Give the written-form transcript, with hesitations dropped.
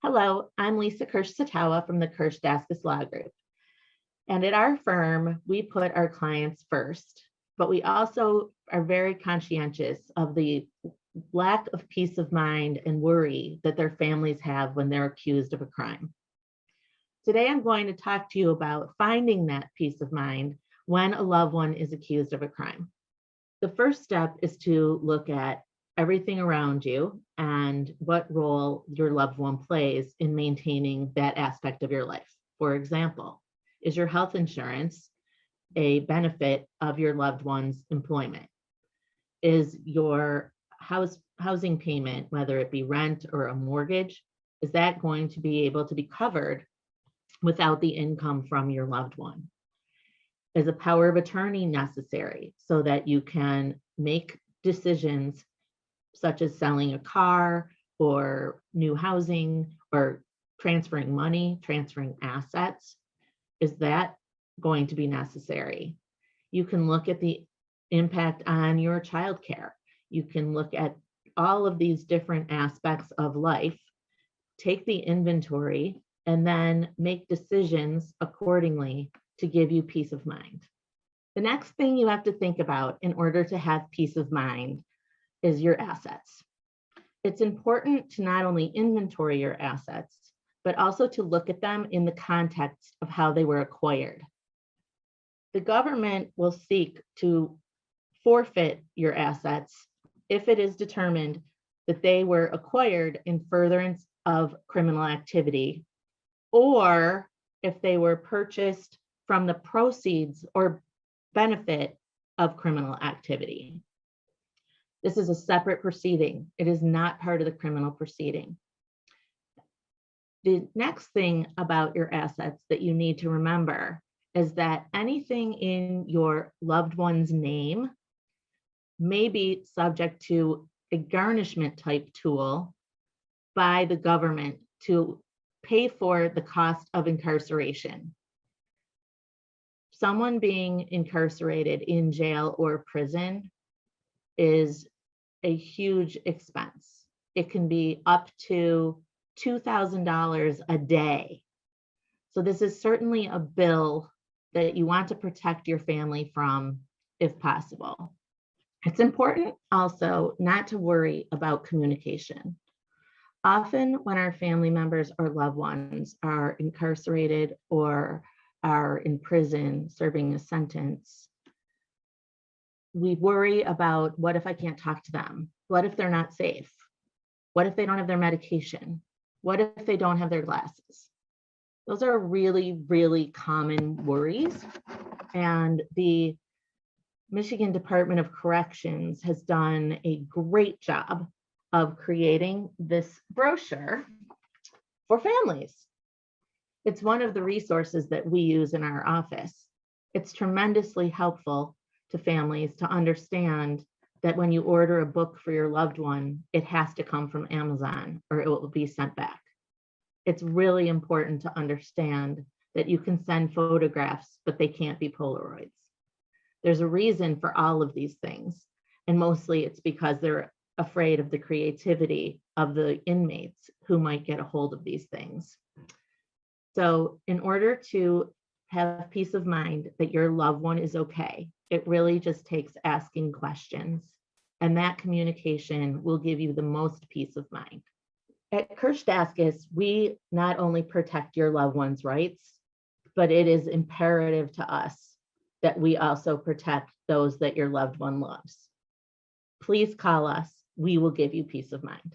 Hello, I'm Lisa Kirsch Satawa from the Kirsch Daskas Law Group. And at our firm, we put our clients first, but we also are very conscientious of the lack of peace of mind and worry that their families have when they're accused of a crime. Today, I'm going to talk to you about finding that peace of mind when a loved one is accused of a crime. The first step is to look at everything around you and what role your loved one plays in maintaining that aspect of your life. For example, is your health insurance a benefit of your loved one's employment? Is your housing payment, whether it be rent or a mortgage, is that going to be able to be covered without the income from your loved one? Is a power of attorney necessary so that you can make decisions such as selling a car or new housing or transferring money, transferring assets? Is that going to be necessary? You can look at the impact on your childcare. You can look at all of these different aspects of life, take the inventory, and then make decisions accordingly to give you peace of mind. The next thing you have to think about in order to have peace of mind is your assets. It's important to not only inventory your assets, but also to look at them in the context of how they were acquired. The government will seek to forfeit your assets if it is determined that they were acquired in furtherance of criminal activity, or if they were purchased from the proceeds or benefit of criminal activity. This is a separate proceeding. It is not part of the criminal proceeding. The next thing about your assets that you need to remember is that anything in your loved one's name may be subject to a garnishment type tool by the government to pay for the cost of incarceration. Someone being incarcerated in jail or prison is a huge expense. It can be up to $2,000 a day. So this is certainly a bill that you want to protect your family from if possible. It's important also not to worry about communication. Often when our family members or loved ones are incarcerated or are in prison serving a sentence, we worry about, what if I can't talk to them? What if they're not safe? What if they don't have their medication? What if they don't have their glasses? Those are really, really common worries. And the Michigan Department of Corrections has done a great job of creating this brochure for families. It's one of the resources that we use in our office. It's tremendously helpful to families to understand that when you order a book for your loved one, it has to come from Amazon or it will be sent back. It's really important to understand that you can send photographs, but they can't be Polaroids. There's a reason for all of these things, and mostly it's because they're afraid of the creativity of the inmates who might get a hold of these things. So in order to have peace of mind that your loved one is okay, it really just takes asking questions, and that communication will give you the most peace of mind. At Kirsch Daskas, we not only protect your loved one's rights, but it is imperative to us that we also protect those that your loved one loves. Please call us. We will give you peace of mind.